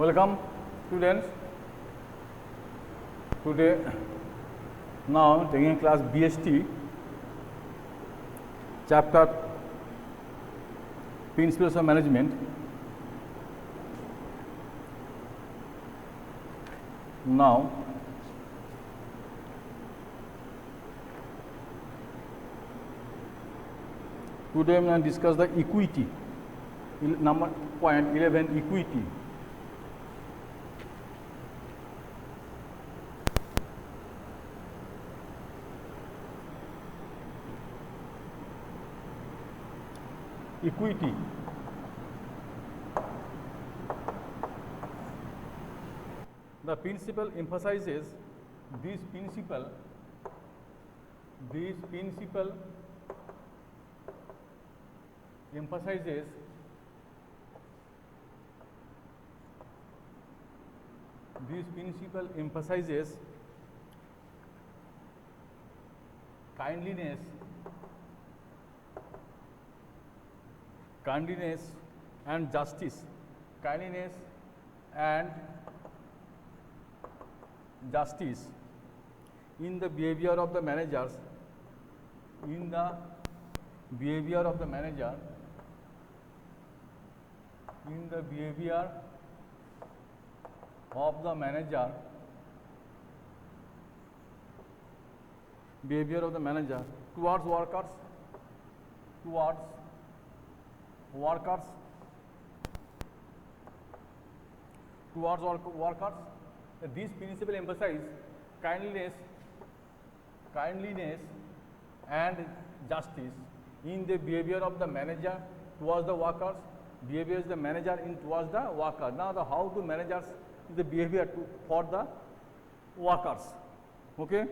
Welcome students. Today now taking class BST chapter Principles of Management. Now today I am going to discuss the equity. Number point 11, equity. Equity. The principle emphasizes this principle emphasizes kindliness and justice. Kindliness and justice in the behavior of the managers. In the behavior of the manager. In the behavior of the manager. Behavior of the manager towards workers. Towards workers. This principle emphasizes kindliness and justice in the behavior of the manager towards the workers, behavior of the manager in towards the worker. Now, the how to managers the behavior for the workers. Okay,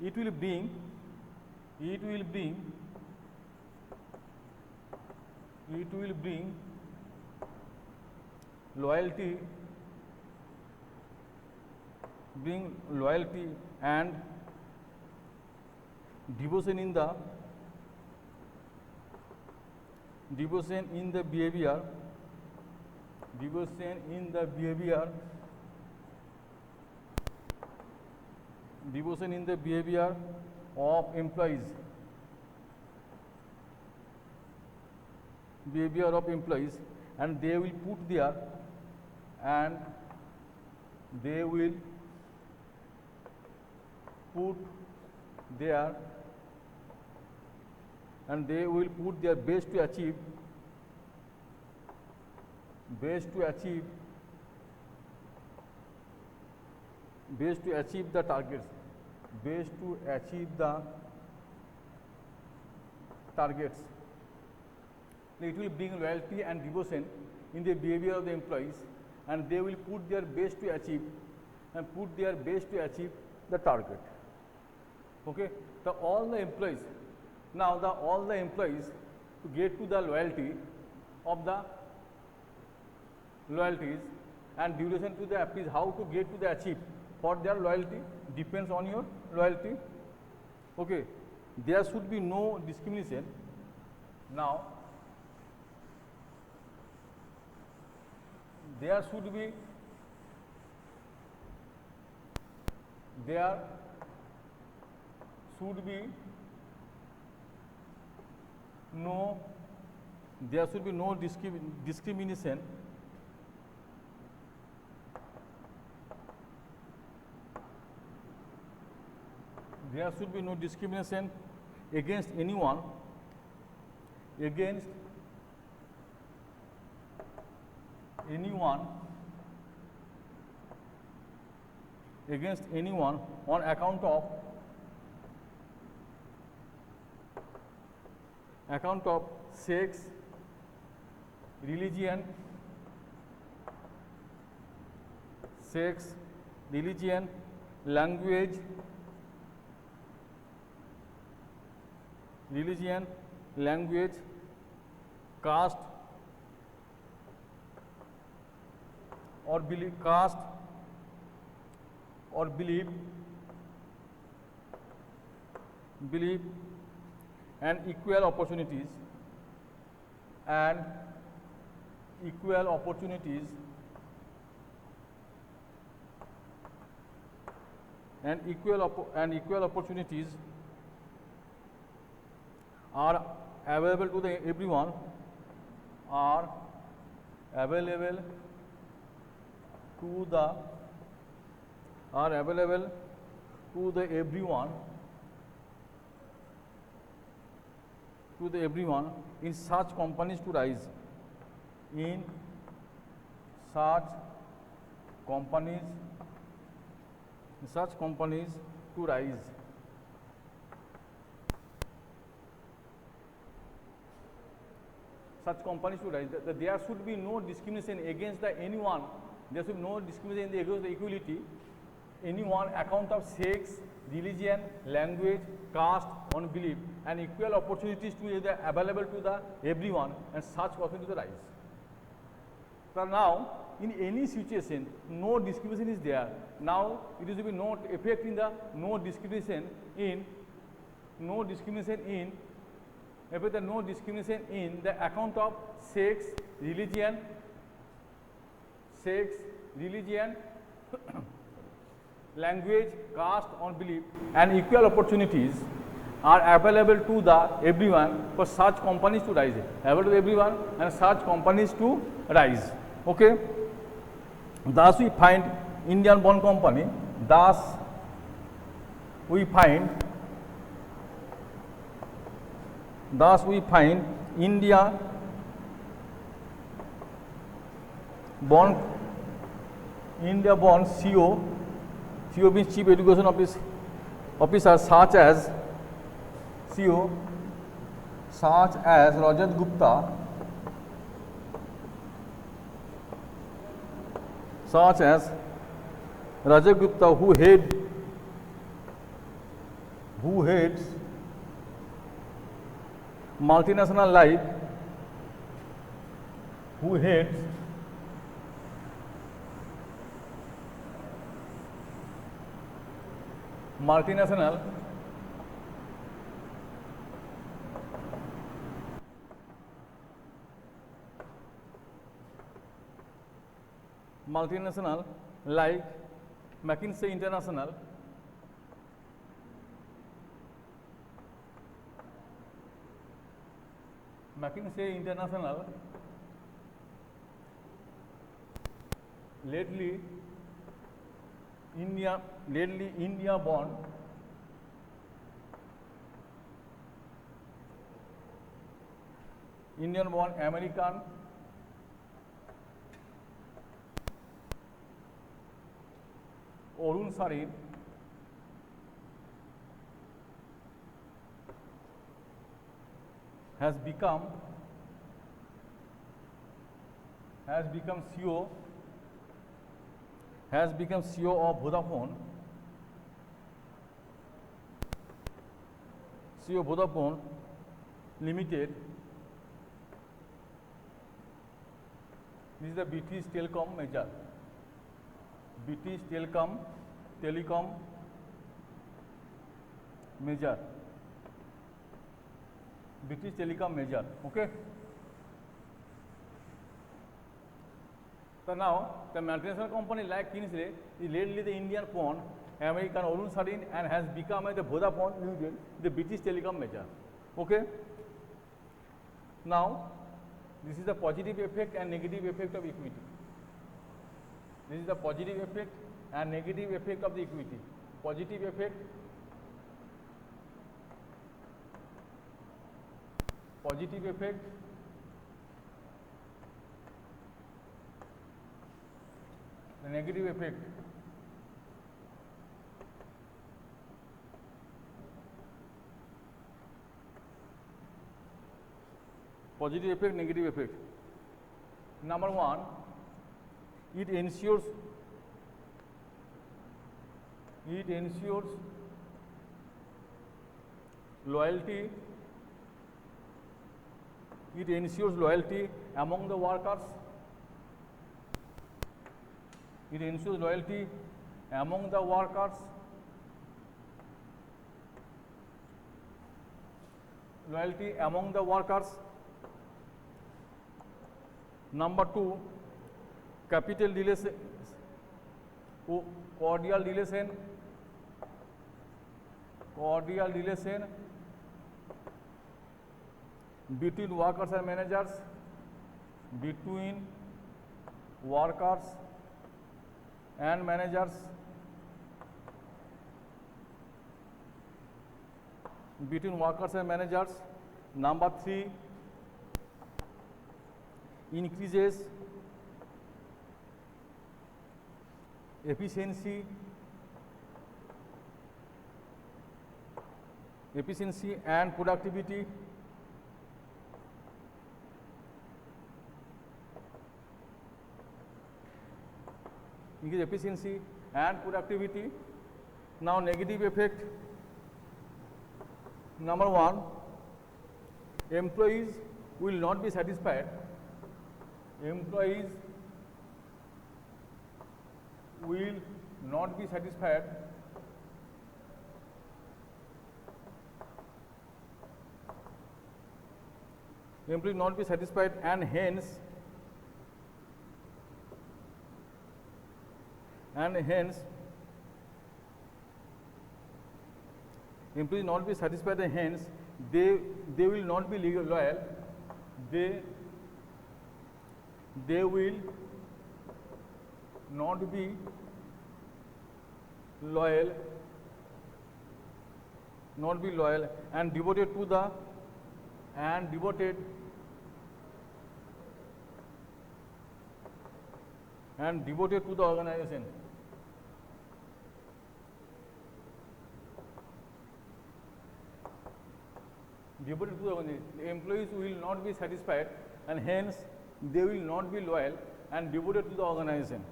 it will bring loyalty. Bring loyalty and devotion in the behavior. Devotion in the behavior of employees. Behavior of employees, and they will put their best to achieve the targets. It will bring loyalty and devotion in the behavior of the employees, and they will put their best to achieve the target. Okay, all the employees to get to the loyalties and duration to the appeal, how to get to the achieve for their loyalty depends on your loyalty. Okay, there should be no discrimination. Now, there should be no discrimination. There should be no discrimination against anyone on account of sex, religion, language, caste or belief, and equal opportunities and equal opportunities are available to everyone, are available to everyone in such companies to rise, in such companies to rise. Such companies to rise. There should be no discrimination against anyone. There should be no discrimination against the equality. Anyone account of sex, religion, language, caste, on belief, and equal opportunities to be available to everyone, and such opportunity to rise. So now, in any situation, no discrimination is there. Now it is to be no effect in the no discrimination in the account of sex, religion, language, caste, or belief, and equal opportunities are available to everyone for such companies to rise. Available to everyone and such companies to rise. Okay. Thus we find Indian born company. Thus we find India born CEO means Chief Education Officer, such as CEO such as Rajat Gupta, who heads multinational life, multinational like McKinsey International, lately India born American Arun Sarin has become CEO of Vodafone Limited. This is the British telecom major. Okay. So now the multinational company like Kinsley is lately the Indian born American Arun Sarin and has become the Vodafone Limited, the British telecom major. Okay. Now this is the positive effect and negative effect of equity. This is the positive effect and negative effect of the equity. Positive effect, the negative effect. Positive effect, negative effect. Number one, it ensures loyalty. Among the workers. Number two, cordial relation cordial relation between workers and managers, between workers and managers, between workers and managers. Number 3, increases efficiency and productivity. Increase efficiency and productivity. Now negative effect. Number 1, employees will not be satisfied. Employees will not be satisfied and hence employees not be satisfied and hence they will not be loyal. They will not be loyal and devoted to the organization. Devoted to the organization. Employees will not be satisfied and hence they will not be loyal and devoted to the organization.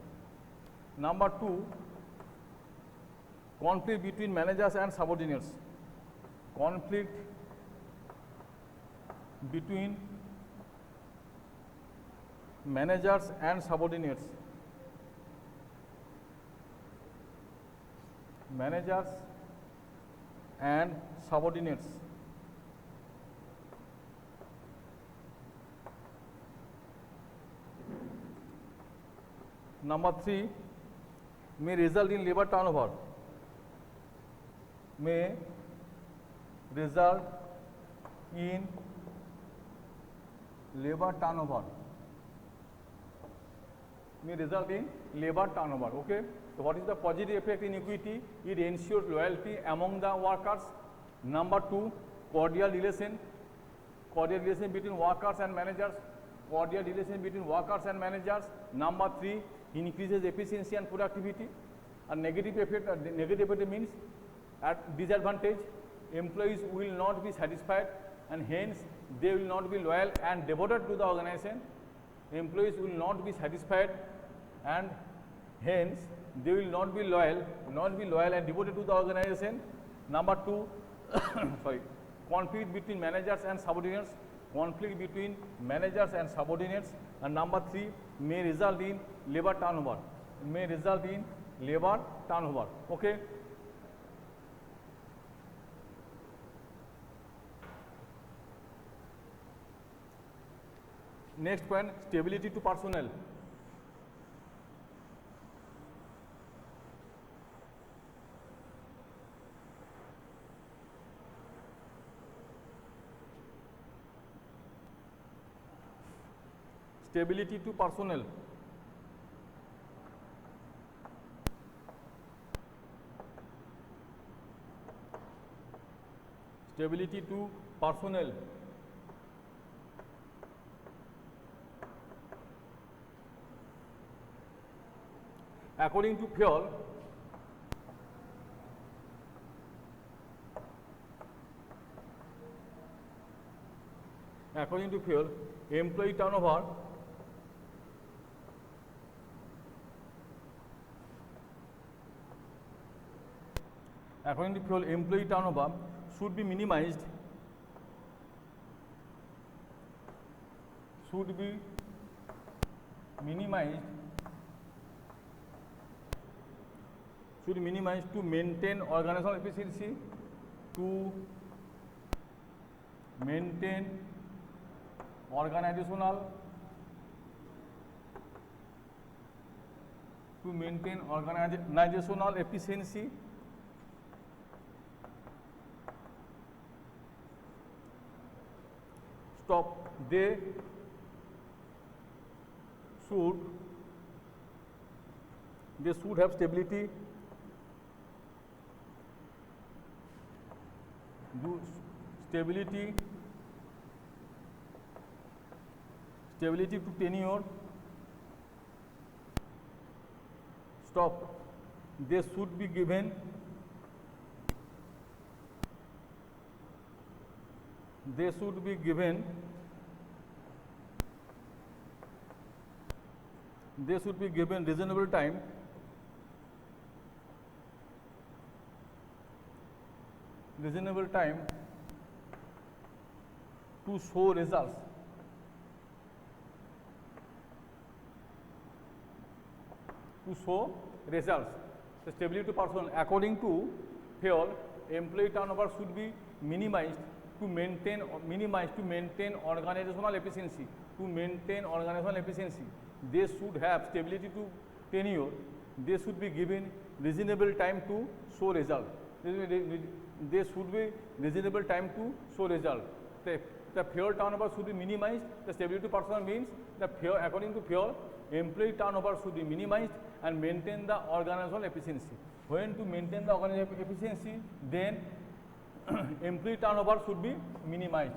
Number 2, conflict between managers and subordinates. Conflict between managers and subordinates. Managers and subordinates. Number 3, may result in labor turnover. May result in labor turnover. Okay. So what is the positive effect in equity? It ensures loyalty among the workers. Number 2, cordial relation between workers and managers. Number 3, increases efficiency and productivity. A negative effect means at disadvantage, employees will not be satisfied and hence they will not be loyal and devoted to the organization. Employees will not be satisfied and hence they will not be loyal and devoted to the organization. Number 2, conflict between managers and subordinates. And number 3, may result in labor turnover. Okay. Next point, stability to personnel. Stability to personnel. According to Pure, employee turnover should be minimized to maintain organizational efficiency, organizational efficiency stop, they should have stability, stability to tenure, stop, they should be given reasonable time to show results. The stability to personnel, according to Fayol, employee turnover should be minimized to maintain organizational efficiency. They should have stability to tenure. They should be given reasonable time to show result. They should be reasonable time to show result. The Fayol turnover should be minimized. The stability to personnel means according to Fayol, employee turnover should be minimized and maintain the organizational efficiency. When to maintain the organizational efficiency, then employee turnover should be minimized.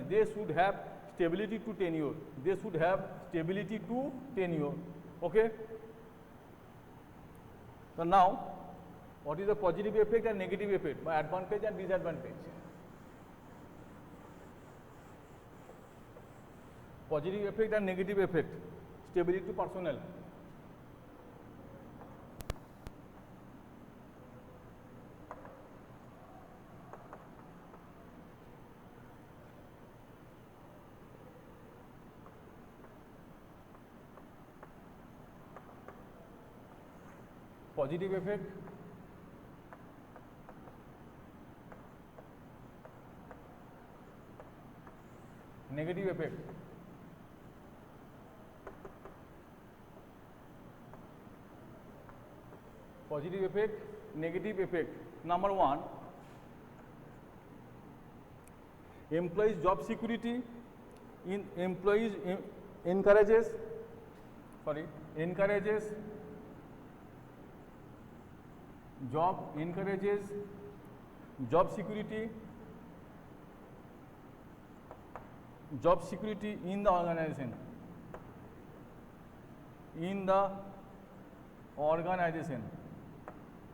They should have stability to tenure. Okay. So now, what is the positive effect and negative effect? By advantage and disadvantage. Positive effect and negative effect. Stability to personnel. Positive effect, negative effect. Positive effect, negative effect. Number 1, employees job security encourages job security in the organization.